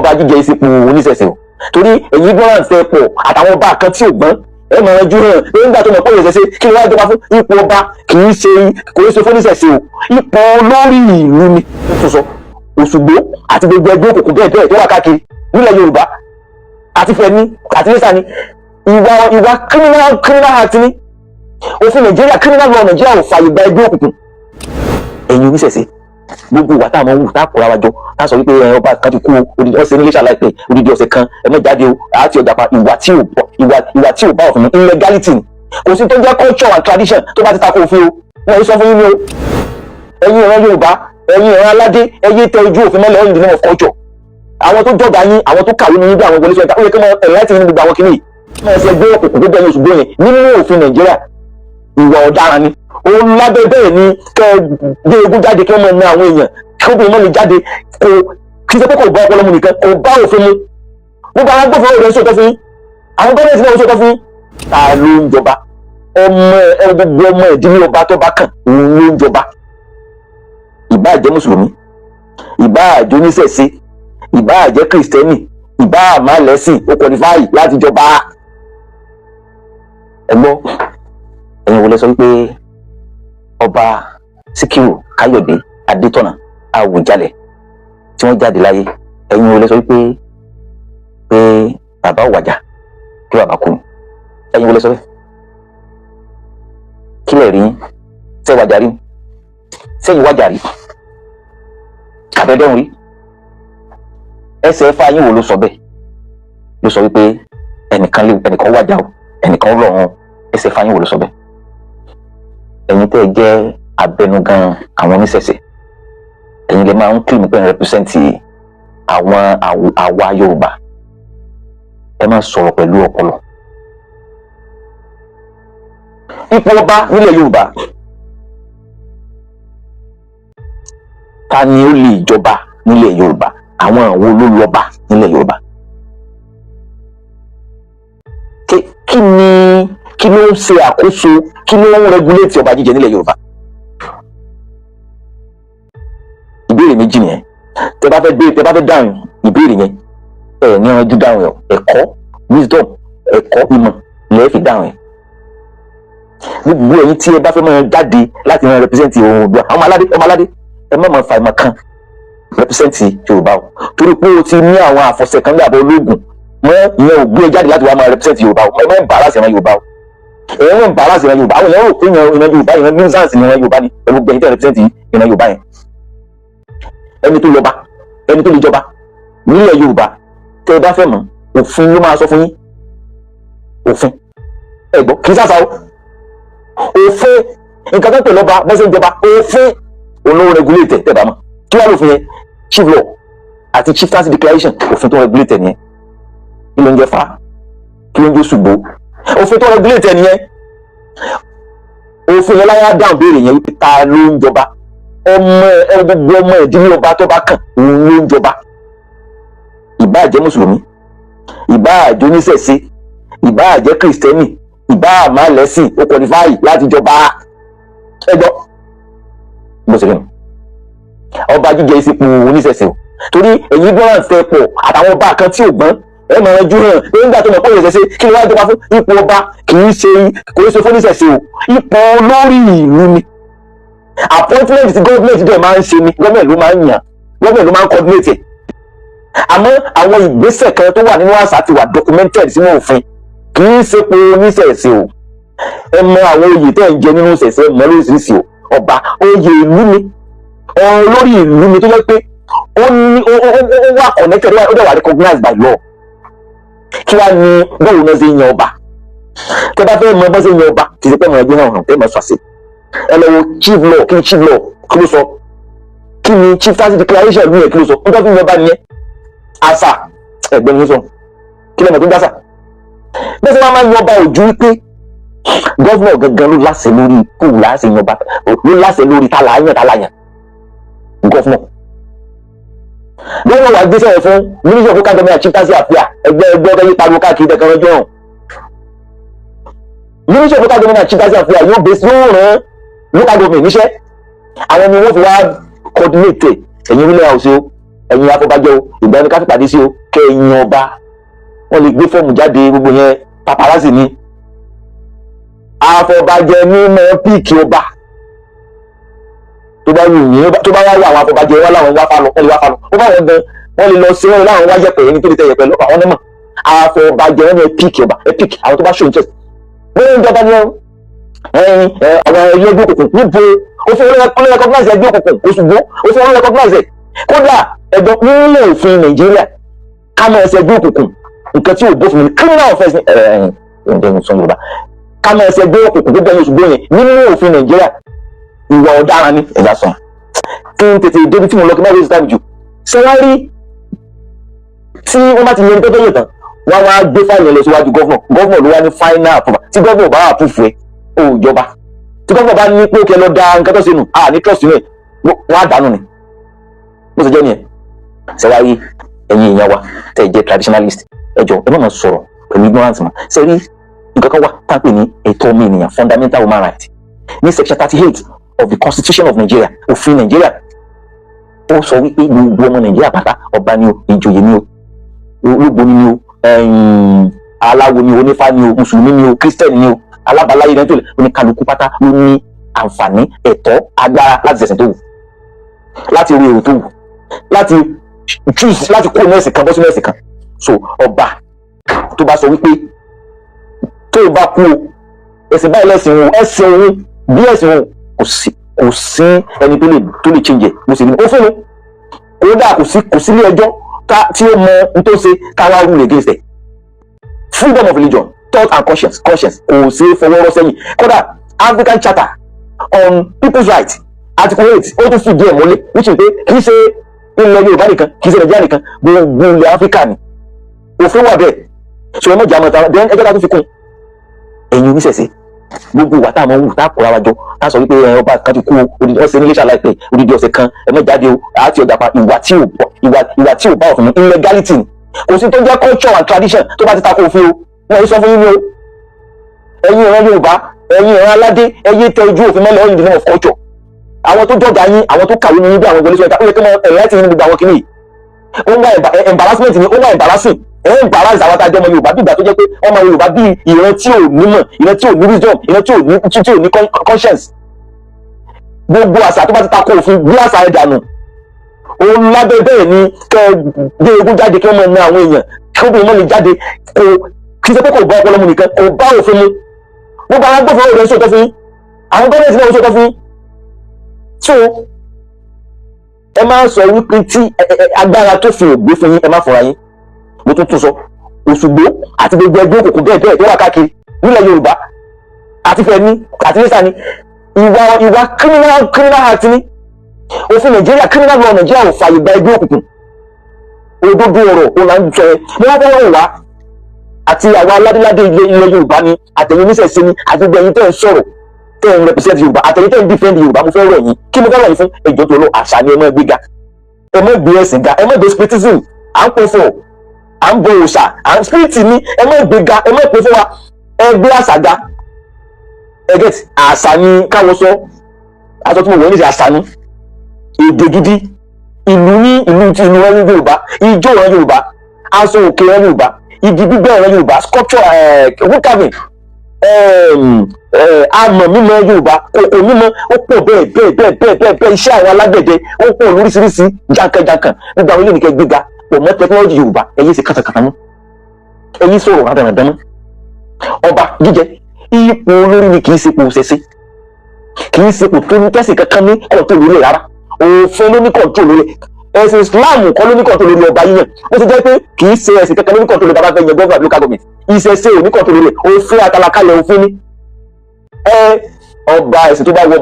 ọba jíjẹ ìsìnkú oníṣẹ̀ṣe o torí èyí gbọ́ràn fẹ́ pọ̀ àtàwọn ọba kan tí ò gbọ́n ẹ mọ̀ ẹjú hàn nígbà tó mọ̀ pé ìṣẹ̀ṣe kí ni wọ́n á jọba fún ipò ọba kì í ṣe fún oníṣẹ̀ṣe o ipò olórí ìlú ni tó sọ Òṣùgbó àti gbogbo ẹgbẹ́ òkùnkùn bẹ́ẹ̀ bẹ́ẹ̀ tó wà káàkiri nílẹ̀ Yorùbá àti Fẹ́mi àti Lẹ́sà ni ìwà criminal act ni òfin Nàìjíríà criminal law Nàìjíríà ò fààyè gba ẹgbẹ́ òkùnkùn ẹ̀yin oníṣẹ̀ṣe gbogbo ìwà tá a máa ń wù tá a kóra wa jọ tá a sọ wípé ọba kan ti kú ọ̀sẹ̀ ní Iléṣà láìpẹ́ odidi ọ̀sẹ̀ kan ẹ̀mọ́ jáde o àti ọjà pa ìwà tí ò bá òfin mu illegality ni kò sí tó jẹ́ culture and tradition tó bá ti tako òfin o wọ́n sọ fún yín ni o ẹ̀yin ìran Yorùbá ẹ̀yin ìran aládé ẹ̀yin tẹ ojú òfin mọ́lẹ̀ in the name of culture àwọn tó jọba yín àwọn tó kàwé ní yín bí àwọn Wọlé Ṣóyínká ó yẹ kí wọ́n ẹ̀rọ láti ní gbogbo àwọn kìnìún máa ṣe gbé òkùnkùn gbogbo ẹ̀yin Òṣùgbó yẹn nínú òfin Nàìjíríà ìwà ọ̀daràn ni òun lábẹ́ bẹ́ẹ̀ ni kẹ́ ẹ gbé egun jáde kí wọ́n máa na àwọn èèyàn kí obìnrin mọ́ lè jáde kò kí ṣe pé kò bá ọpọlọ mu nìkan kò bá òfin mu gbogbo àwọn agbófinró rẹ̀ ń sọ̀tọ̀ fún yín àwọn gọ́ọ̀mẹ̀ntì náà ń sọ̀tọ̀ fún yín ta ló ń jọba gbogbo ọmọ ìdílé ọba tó bá kàn òun ló ń jọba ìbáà jẹ́ mùsùlùmí ìbáà jẹ́ oníṣẹ̀ṣe ìbáà jẹ́ kìrìsìtẹ́nì ìbáà má lẹ́sìn ó qualify láti jọba ẹgbọ́ ẹ̀yin wo lẹ sọ wípé ọba Síkírù Káyọ̀dé Adétọ̀nà Àwùjalẹ̀ tí wọ́n jáde láyé ẹ̀yin wo lẹ sọ wípé bàbá ò wàjà kí bàbá kú ẹ̀yin wo lẹ sọ bẹ́ẹ̀ kí lẹ rí ṣé wàjà rí sẹ́yìn wàjà rí àbẹ́dẹ́hùn rí ẹsẹ̀ ẹ̀fà yín wo ló sọ bẹ́ẹ̀ ló sọ wípé ẹnìkan wàjà o ẹnìkan lọ́rùn ẹsẹ̀ ẹ̀fà yín wo ló sọ bẹ́ẹ̀ ẹ̀yin tẹ́ ẹ jẹ́ abẹnugan àwọn oníṣẹ̀ṣe ẹ̀yin lè máa ń kílùmù pé ń rẹpísẹ́ǹtì àwọn àwa Yorùbá ẹ máa sọ̀rọ̀ pẹ̀lú ọpọlọ ipò ọba nílẹ̀ Yorùbá ta ni ó lè jọba nílẹ̀ Yorùbá àwọn olólọ́ba nílẹ̀ Yorùbá kí ló ń ṣe àkóso kí ló ń rẹgúlétì ọba jíjẹ nílẹ̀ Yorùbá ìbéèrè méjì nìyẹn tẹ́ bá fẹ́ dáhùn ìbéèrè yẹn ẹ ní ọjọ́ dáhùn ẹ ẹ̀kọ́ wisdom ẹ̀kọ́ ìmọ̀ lẹ fi dáhùn ẹ gbogbo ẹ̀yin tí ẹ bá fẹ́ máa jáde láti máa rẹpísẹ́ǹtì ohun Oòduà ọmọ aládé ẹ má máa fa ìmọ̀ kan rẹpísẹ́ǹtì Yorùbá o torí pé o ti ní àwọn àfọ̀ṣẹ kan gbàgbọ́ ológun mọ ìyẹn ò gbé ẹ jáde láti wá máa rẹpísẹ́ǹtì Yorùbá o ẹ má ń bàárà sí ìran Yorùbá o ẹ ń bàárà sí ìran Yorùbá àwọn èèyàn rò pé ìran Yorùbá ìran nuisance ni ìran Yorùbá ni ẹ gbogbo ẹ̀yin tẹ́ rẹpísẹ́ǹtì ìran Yorùbá yẹn ẹni tó lọ́ba ẹni tó lè jọba nílẹ̀ Yorùbá tẹ́ ẹ bá fẹ́ mọ̀ òfin ló máa sọ fún yín òfin ẹ gbọ́ kì í sáfà o òfin nǹkan tó pè lọ́ba bọ́sẹ̀ ń jọba òfin olówó regulate tẹ́ bá mọ̀ kí wàá lòfin yẹn chief law àti chieftaincy declaration òfin tó regulate nìyẹn kí ló ń jẹ́ fa kí ló ń jẹ́ Òṣùgbó òfin tó regulate nìyẹn òfin yẹn láyà dáhùn béèrè yẹn wípé ta ló ń jọba gbogbo ọmọ ìdílé ọba tó bá kàn òun ló ń jọba ìbáà jẹ́ mùsùlùmí ìbáà jẹ́ oníṣẹ̀ṣe ìbáà jẹ́ kìrìsìtẹ́nì ìbáà má lẹ́sìn ó qualify láti jọba ẹjọ́ bó ṣe rí ọba jíjẹ ìsìnkú oníṣẹ̀ṣe o torí èyí gbọ́ràn fẹ́ pọ̀ àtàwọn ọba kan tí ò gbọ́n ẹ máa ju hàn pé nígbà tó mọ̀ pé ìṣẹ̀ṣe kí ni wọ́n á jọba fún ipò ọba kò í ṣe fún oníṣẹ̀ṣe o ipò olórí ìlú ni appointment tí gọ́ọ̀mẹ̀ntì dẹ̀ máa ń ṣe ni gọ́ọ̀mẹ̀ntì ló máa ń yàn gọ́ọ̀mẹ̀ntì ló máa ń coordinate ẹ̀ àmọ́ àwọn ìgbésẹ̀ kan tó wà nínú àṣà ti wà documented sínú òfin kì í ṣe pé oníṣẹ̀ṣe o ẹ mọ àwọn oyè tẹ́ ń jẹ nínú ìṣẹ̀ṣe mọ lóríṣiríṣi o ọba oyè ìlú ni olórí ìlú ni tó jẹ́ pé ó wà connected ó dẹ̀ wà recognized by law kí wàá ní bọ́ọ̀lù náà ṣe yan ọba tẹ́ bá fẹ́ mọ bọ́ ṣe yan ọba kì í ṣe pé mọ̀ ẹgbẹ́ hàn tẹ́ mọ̀ ṣàṣe ẹ lọ wo chief law kí ni chief law kí ló sọ kí ni chieftaincy declaration ìlú yẹn kí ló sọ nígbà tó ń yọba nìyẹn àṣà ẹgbẹ́ ní sọ kí lẹ́mọ̀ tó ń dásà bẹ́ẹ̀ sọ máa ń yọba ojú wípé gọ́fúnà gangan ló láṣẹ lórí kó láṣẹ yọba ló láṣẹ lórí tàlàyàn gọ́fúnà gọ́fúnà wà gbéṣẹ́ rẹ̀ fún ministry of local government chieftaincy affairs ẹgbẹ́ ọ̀gá yí pariwo káàkiri dẹ̀kan lọ́jọ́ hàn ministry of local government chieftaincy affairs yóò gbé rán local government níṣẹ́ àwọn ni wọ́n fi wá coordinate ẹ̀yin orílẹ̀ house o ẹ̀yin afọbajẹ o ìgbà ni ká fi pàdé sí o kẹ́ẹ̀yin ọba wọ́n lè gbé fọ́ọ̀mù jáde gbogbo yẹn paparazzi ni afọbajẹ ní mọ́ píìkì ọba tó bá wù yín tó bá wá wà àwọn afọbajẹ wọn láwọn wá falọ wọ́n lè wá falọ ó bá wọn gan wọ́n lè lọ sí wọn láwọn wá yẹpẹ ẹni tó lè tẹ yẹpẹ lọ àwọn onímọ̀ afọbajẹ wọn ní píìkì ọba píìkì àwọn tó bá show interest bẹ́ẹ̀ ń jọba ní àwọn ẹgbẹ́ òkùnkùn níbo ó fún wọn recognize ẹgbẹ́ òkùnkùn Òṣùgbó ó fún wọn recognize ẹ̀ kódà ẹjọ́ nínú òfin Nàìjíríà ká mọ ẹsẹ̀ ẹgbẹ́ òkùnkùn nǹkan tí ò bófin ní criminal offence ní sọ Yorùbá ká mọ ẹsẹ̀ ẹgbẹ́ òkùnkùn gbogbo ẹ̀yìn Òṣùgbó yẹn nínú òfin Nàìjíríà ìwà ọ̀daràn ni ẹ̀dá sàn kí n tètè débi tí mo lọ kí n má lè ṣe jù ṣé wọ́n rí tí wọ́n bá ti yẹn tó yẹ tán wọ́n wá gbé fáìlì lọ síwájú gọ́vnọ̀ ló wá ní final approval tí gọ́vnọ̀ bá àpúfù ẹ̀ ó jọba tí gọ́vnọ̀ bá ní pé kẹ lọ da nǹkan tó ṣe nù ní trust nù ẹ̀ wọ́n á dànù ni bó ṣe jẹ́ nìyẹn ṣé wá rí ẹ̀yin èèyàn wa tẹ́ ẹ jẹ́ traditionalist ẹ jọ̀ọ́ ẹ má máa sọ̀rọ̀ pẹ̀lú ignorance mọ́ ṣé rí nǹkan kan wà tá à ń pè ní ẹ̀tọ́ ọmọ ènìyàn fundamental human right ní section 38 of the Constitution of Nigeria òfin Nigeria ó sọ wípé gbogbo ọmọ Nàìjíríà pátá ọba ni o ìjòyè ni o olóògbóni ni o aláwo ni o onífá ni o mùsùlùmí ni o kírísítẹ́nì ni o alábàáláyé ní ẹjọ́ oníkálukú pátá ló ní àǹfààní ẹ̀tọ́ agbára láti ṣẹ̀sìn tó wù láti rí èrò tó wù láti choose láti kó nẹ́ẹ̀sì kan bọ́ sí nẹ́ẹ̀sì kan so ọba tó bá sọ wípé tó o bá kú o ẹ̀sìn báyìí lẹ́sìn òun ẹ̀sìn òun bí ẹ̀sìn òun kò sí ẹni tó lè change ẹ̀ mo sì ní ó fún mi kódà kò sí ilé ẹjọ́ tí ó mọ ohun tó ṣe káwá rule against it freedom of religion thought and conscience kò sí fọwọ́rọ́ sẹ́yìn kódà African Charter on people's rights article 8 ó tún fìdí ẹ̀ mọ́lẹ̀ which is pé kì í ṣe ilẹ̀ Yorùbá nìkan kì í ṣe Nàìjíríà nìkan gbogbo ilẹ̀ Áfíríkà ni òfin wà bẹ́ẹ̀ ṣe wọ́n mọ̀jà mọ̀ta then ẹgbẹ́ ta tó fi kún ẹ̀yin oníṣẹ̀ṣe gbogbo wa tá a mọ̀ wù tá a kóra wa jọ tá a sọ wípé ọba kan ti kú ọ̀sẹ̀ nílé ṣàlàyé odidi ọ̀sẹ̀ kan ẹ má jáde o àti ọjà pa ìwà tí ò bá òfin illegality ni kò sí tó jẹ́ culture and tradition tó bá ti tako òfin o wọ́n yóò sọ fún yín ní o ẹ̀yin ìran Yorùbá ẹ̀yin ìran aládé ẹ̀yin tẹ ojú òfin mọ́lẹ̀ all in the name of culture àwọn tó jọ̀gá yín àwọn tó kàwé ní yín bí àwọn ìgbẹ́lẹ́sọ̀ ẹ̀ka ó yẹ kí wọ́n ẹ̀yìn láti ní gbogbo àwọn kìnìyàn ó ń wá embarrassment ni ó ń wá embarrassing embarrass àwọn tá a jẹ́ ọmọ Yorùbá bí ìgbà tó jẹ́ pé ọmọ Yorùbá bí ìran tí ò nímọ̀ ìran tí ò ní wisdom ìran tí ò ní conscience gbogbo àṣà tó bá ti tako òfin bí àṣà ẹ̀ dànù òun lábẹ́ bẹ́ẹ̀ ni kẹ́ gbé egun jáde kí wọ́n máa na àwọn èèyàn kí obìnrin mọ́ lè jáde kì í ṣe pé kò bá ọpọlọ mu nìkan kò bá òfin mu gbogbo àwọn agbófinró rẹ̀ ń sòtọ́ fún yín àwọn gọ́ọ̀mẹ̀ntì náà ń sòtọ́ fún yín so ẹ máa sọ wípé tí agbára tó fi ògbé fún yín ẹ má fọra yín mo tún sọ Òṣùgbó àti gbogbo ẹgbẹ́ òkùnkùn bẹ́ẹ̀ tó wà káàkiri nílẹ̀ Yorùbá àti Fẹ́mi àti Lẹ́sà ni ìwà criminal act ni òfin Nàìjíríà criminal law Nàìjíríà ò fààyè gba ẹgbẹ́ òkùnkùn òdodo ọ̀rọ̀ òun là ń sọ ẹ ní wọ́n fẹ́ràn wá àti àwọn aládéládé ilẹ̀ Yorùbá ni àtẹ̀yìn oníṣẹ̀ṣe ni àti gbogbo ẹ̀yin tẹ́ ń sọ̀rọ̀ tẹ́ ń represent Yorùbá àtẹ̀yìn tẹ́ ń defend Yorùbá mo fẹ́ rọ̀ yín kí mo fẹ́ rọ̀ yín fún ẹjọ́ tó lọ àṣà ni ẹ má gbé ga ẹ má gbé ẹ̀sìn ga ẹ má gbé spiritism à ń pè fún ọ à ń bọ òòṣà à ń spirit ni ẹ má gbé ga ẹ má pè fún wa ẹ gbé àṣà ga ẹ get àṣà ni káwọ sọ aṣọ tí mo wọ̀ ní ṣe àṣà ni èdè gidi ìlú ní ìlú tí ìlú wọn Yorùbá ijó wọn Yorùbá aṣọ òkè wọn Yorùbá igi gbígbẹ́ wọn Yorùbá sculpture wood carving amọ̀ mímọ̀ Yorùbá kòkò mímọ̀ ó pọ̀ bẹ́ẹ̀ iṣẹ́ àwọn alágbẹ̀dẹ ó pọ̀ lóríṣiríṣi jankan gbogbo àwọn ilé nìkẹ́ gbéga pọ̀ mọ́ tẹkinọ́lọ́jì Yorùbá ẹ̀yìn ṣe kàtàkàtà mọ́ ẹ̀yìn sọ̀rọ̀ rádaràdán mọ́ ọba jíjẹ ipò olórí ni kì í ṣepò ṣẹṣẹ kì í ṣepò tó ní kẹ́sì kankan ní kọ̀ọ̀tò lórí rárá òfin ló ní kọ̀ọ̀tò lórí ẹ̀sìn Islam kọ́ ló ní kọ̀ọ̀tò lórí ọba yíyan ó ti jẹ́ pé kì í ṣe ẹ̀sìn kankan ló ní kọ̀ọ̀tò lórí bàbá fẹ́ yan gọ́ọ̀nà local government ìṣẹ̀ṣe ò ní kọ̀ọ̀tò lórí òfin àtàlàkalẹ̀ òfin ní ọba ẹ̀sìn tó bá wọ